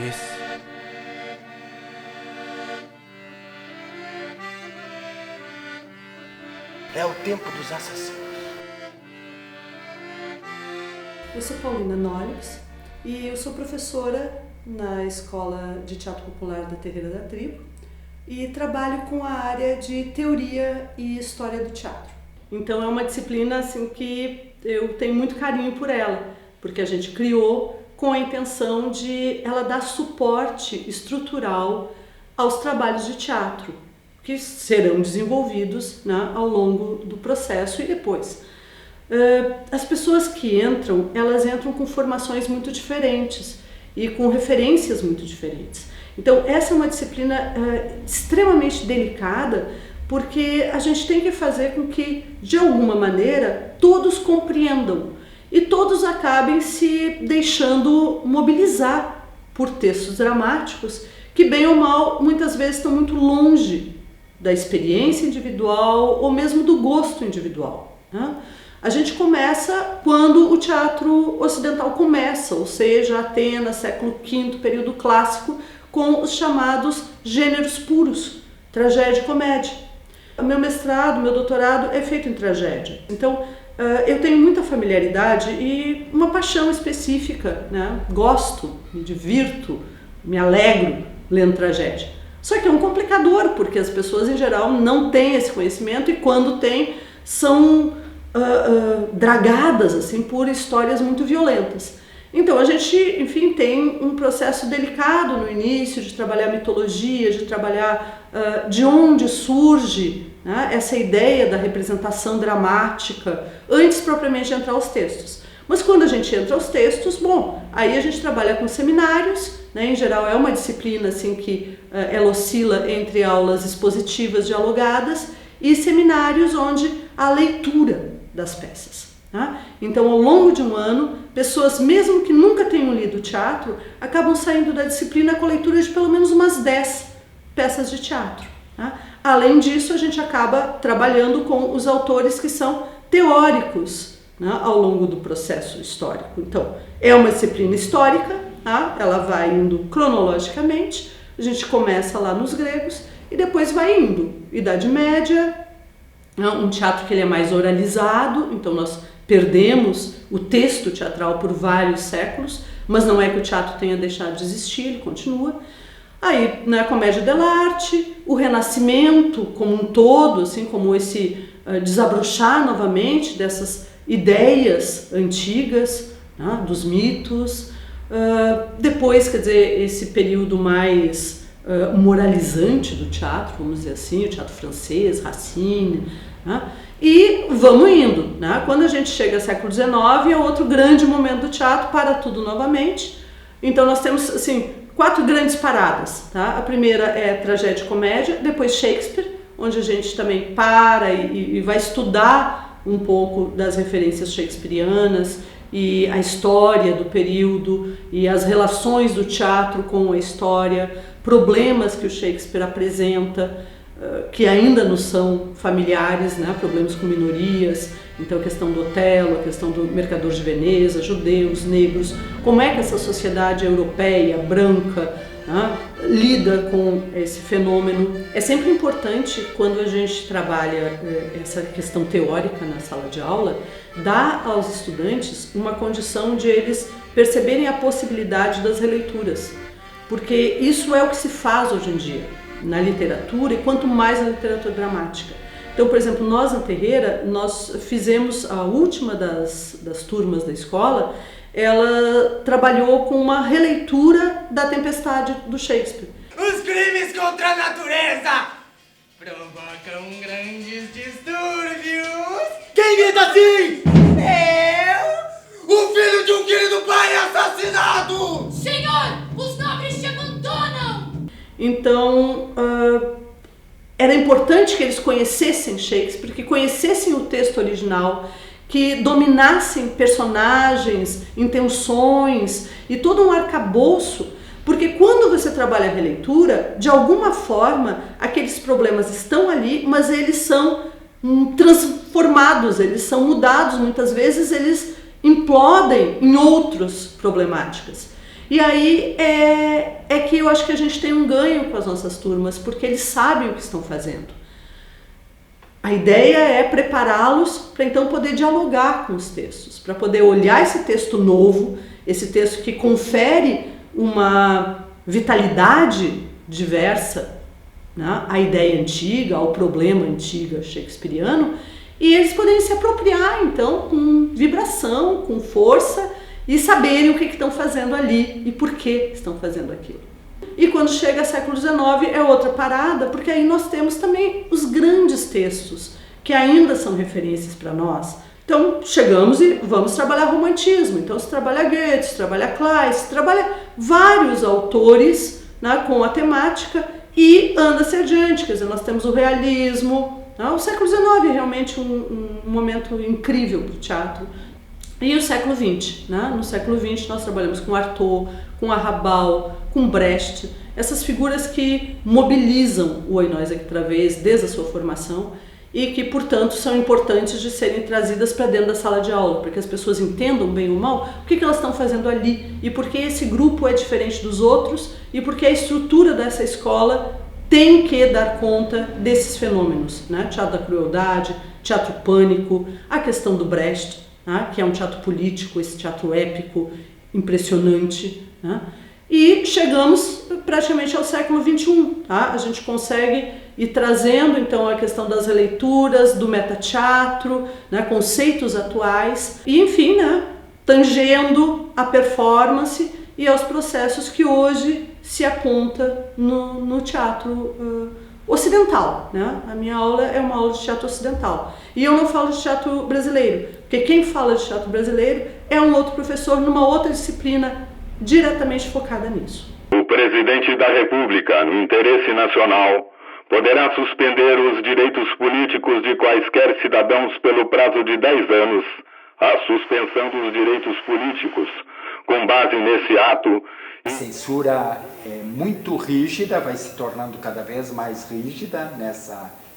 Esse é o tempo dos assassinos. Eu sou Paulina Nolix e eu sou professora na Escola de Teatro Popular da Terreira da Tribo e trabalho com a área de teoria e história do teatro. Então é uma disciplina assim, que eu tenho muito carinho por ela, porque a gente criou com a intenção de ela dar suporte estrutural aos trabalhos de teatro, que serão desenvolvidos, né, ao longo do processo e depois. As pessoas que entram, elas entram com formações muito diferentes e com referências muito diferentes. Então essa é uma disciplina extremamente delicada, porque a gente tem que fazer com que, de alguma maneira, todos compreendam e todos acabem se deixando mobilizar por textos dramáticos que, bem ou mal, muitas vezes estão muito longe da experiência individual ou mesmo do gosto individual, né? A gente começa quando o teatro ocidental começa, ou seja, Atenas, século V, período clássico, com os chamados gêneros puros, tragédia e comédia. O meu mestrado, meu doutorado é feito em tragédia. Então, eu tenho muita familiaridade e uma paixão específica, né? Gosto, me divirto, me alegro lendo tragédia. Só que é um complicador, porque as pessoas em geral não têm esse conhecimento e quando têm, são dragadas assim, por histórias muito violentas. Então a gente, enfim, tem um processo delicado no início de trabalhar mitologia, de trabalhar de onde surge, né, essa ideia da representação dramática, antes propriamente de entrar aos textos. Mas quando a gente entra aos textos, bom, aí a gente trabalha com seminários, né, em geral é uma disciplina assim, que ela oscila entre aulas expositivas dialogadas e seminários onde há leitura das peças. Tá? Então, ao longo de um ano, pessoas, mesmo que nunca tenham lido teatro, acabam saindo da disciplina com a leitura de pelo menos umas 10 peças de teatro. Tá? Além disso, a gente acaba trabalhando com os autores que são teóricos, né, ao longo do processo histórico. Então, é uma disciplina histórica, tá? Ela vai indo cronologicamente, a gente começa lá nos gregos e depois vai indo. Idade Média, um teatro que ele é mais oralizado, então nós perdemos o texto teatral por vários séculos, mas não é que o teatro tenha deixado de existir, ele continua. Aí, na comédia dell'arte, o Renascimento como um todo, assim como esse desabrochar novamente dessas ideias antigas, né, dos mitos. Depois, quer dizer, esse período mais moralizante do teatro, vamos dizer assim, o teatro francês, Racine, né? E vamos indo, né? Quando a gente chega ao século XIX é outro grande momento do teatro, para tudo novamente. Então nós temos assim 4 grandes paradas, tá? A primeira é tragédia e comédia, depois Shakespeare, onde a gente também para e vai estudar um pouco das referências shakespearianas e a história do período e as relações do teatro com a história, problemas que o Shakespeare apresenta, que ainda nos são familiares, né? Problemas com minorias, então a questão do Otelo, a questão do Mercador de Veneza, judeus, negros, como é que essa sociedade europeia, branca, né, lida com esse fenômeno. É sempre importante, quando a gente trabalha essa questão teórica na sala de aula, dar aos estudantes uma condição de eles perceberem a possibilidade das releituras, porque isso é o que se faz hoje em dia na literatura, e quanto mais na literatura dramática. Então, por exemplo, nós na Terreira, nós fizemos a última das turmas da escola, ela trabalhou com uma releitura da Tempestade do Shakespeare. Os crimes contra a natureza provocam grandes distúrbios. Quem grita assim? Eu? O filho de um querido pai é assassinado! Senhor, os nobres te abandonam! Então, era importante que eles conhecessem Shakespeare, que conhecessem o texto original, que dominassem personagens, intenções e todo um arcabouço, porque quando você trabalha a releitura, de alguma forma, aqueles problemas estão ali, mas eles são transformados, eles são mudados, muitas vezes eles implodem em outras problemáticas. E aí é que eu acho que a gente tem um ganho com as nossas turmas, porque eles sabem o que estão fazendo. A ideia é prepará-los para então poder dialogar com os textos, para poder olhar esse texto novo, esse texto que confere uma vitalidade diversa, né, à ideia antiga, ao problema antigo shakespeariano, e eles poderem se apropriar então com vibração, com força, e saberem o que estão fazendo ali e por que estão fazendo aquilo. E quando chega ao século XIX é outra parada, porque aí nós temos também os grandes textos, que ainda são referências para nós. Então chegamos e vamos trabalhar romantismo. Então se trabalha Goethe, se trabalha Kleist, se trabalha vários autores, né, com a temática e anda-se adiante. Quer dizer, nós temos o realismo. Né? O século XIX é realmente um momento incrível para o teatro. E o século XX, né? No século XX nós trabalhamos com Artaud, com Arrabal, com Brecht, essas figuras que mobilizam o Oi Nós Aqui Outra Vez desde a sua formação e que, portanto, são importantes de serem trazidas para dentro da sala de aula, para que as pessoas entendam bem ou mal o que elas estão fazendo ali e por que esse grupo é diferente dos outros e por que a estrutura dessa escola tem que dar conta desses fenômenos, né? Teatro da crueldade, teatro pânico, a questão do Brecht, né? Que é um teatro político, esse teatro épico, impressionante, né? E chegamos praticamente ao século XXI, tá? A gente consegue ir trazendo então a questão das releituras, do metateatro, né? Conceitos atuais e, enfim, né? Tangendo a performance e aos processos que hoje se aponta no teatro ocidental, né? A minha aula é uma aula de teatro ocidental. E eu não falo de teatro brasileiro, porque quem fala de teatro brasileiro é um outro professor numa outra disciplina diretamente focada nisso. O presidente da República, no interesse nacional, poderá suspender os direitos políticos de quaisquer cidadãos pelo prazo de 10 anos, a suspensão dos direitos políticos, com base nesse ato. A censura é muito rígida, vai se tornando cada vez mais rígida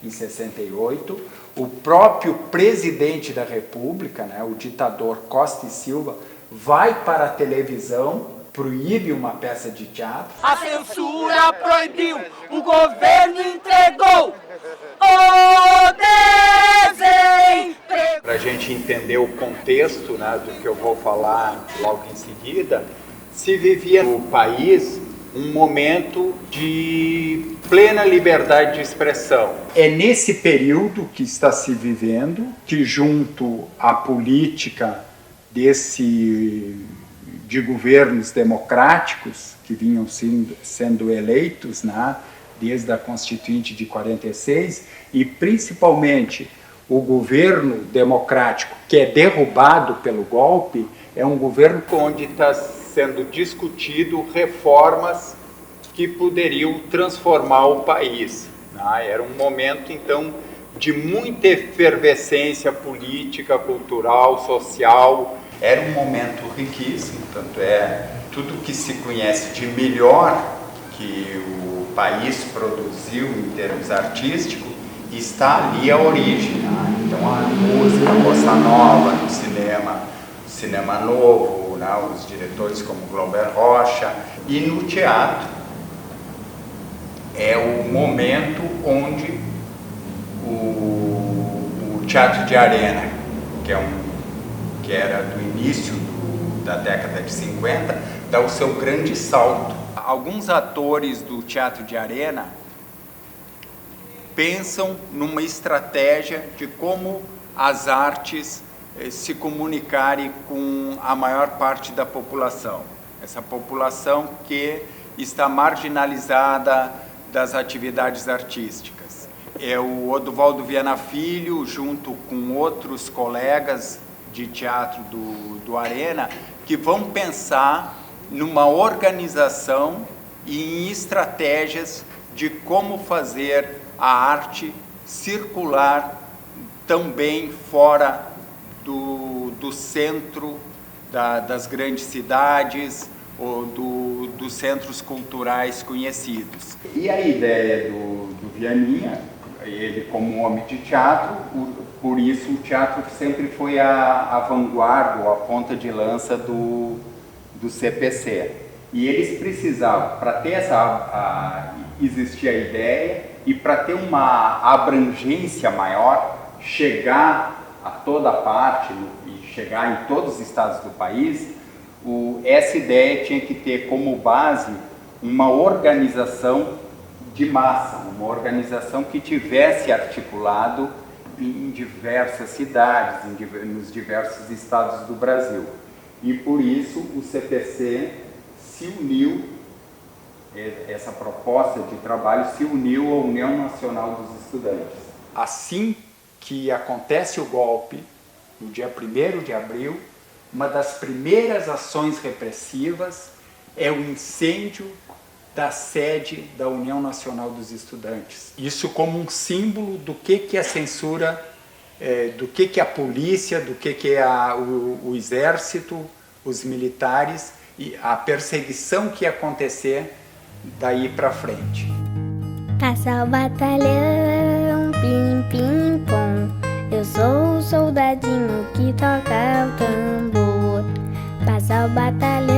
em 68. O próprio presidente da República, né, o ditador Costa e Silva, vai para a televisão, proíbe uma peça de teatro. A censura proibiu, o governo entregou o desenho. Para a gente entender o contexto, né, do que eu vou falar logo em seguida, se vivia no país um momento de plena liberdade de expressão. É nesse período que está se vivendo que, junto à política de governos democráticos que vinham sendo eleitos, né, desde a Constituinte de 46, e principalmente o governo democrático que é derrubado pelo golpe, é um governo onde está sendo discutido reformas que poderiam transformar o país. Né? Era um momento, então, de muita efervescência política, cultural, social. Era um momento riquíssimo, tanto é tudo que se conhece de melhor que o país produziu em termos artísticos, está ali a origem. Né? Então a música, a bossa nova, no cinema novo, né? Os diretores como Glauber Rocha, e no teatro é o momento onde o teatro de arena, que era do início da década de 50, dá o seu grande salto. Alguns atores do teatro de arena pensam numa estratégia de como as artes se comunicarem com a maior parte da população. Essa população que está marginalizada das atividades artísticas. É o Oduvaldo Viana Filho, junto com outros colegas de teatro do Arena, que vão pensar numa organização e em estratégias de como fazer a arte circular também fora do centro das grandes cidades ou dos centros culturais conhecidos. E a ideia do Vianinha, ele como homem de teatro, por isso o teatro sempre foi a vanguarda, ou a ponta de lança do CPC. E eles precisavam, para ter existir a ideia e para ter uma abrangência maior, chegar a toda parte e chegar em todos os estados do país, essa ideia tinha que ter como base uma organização de massa, uma organização que tivesse articulado em diversas cidades, nos diversos estados do Brasil. E por isso o CPC se uniu, essa proposta de trabalho se uniu à União Nacional dos Estudantes. Assim que acontece o golpe, no dia 1º de abril, uma das primeiras ações repressivas é o incêndio da sede da União Nacional dos Estudantes. Isso como um símbolo do que é censura, do que é a polícia, do que é o exército, os militares e a perseguição que ia acontecer daí para frente. Passa o batalhão, pim, pim, pom. Eu sou o soldadinho que toca o tambor. Passa o batalhão.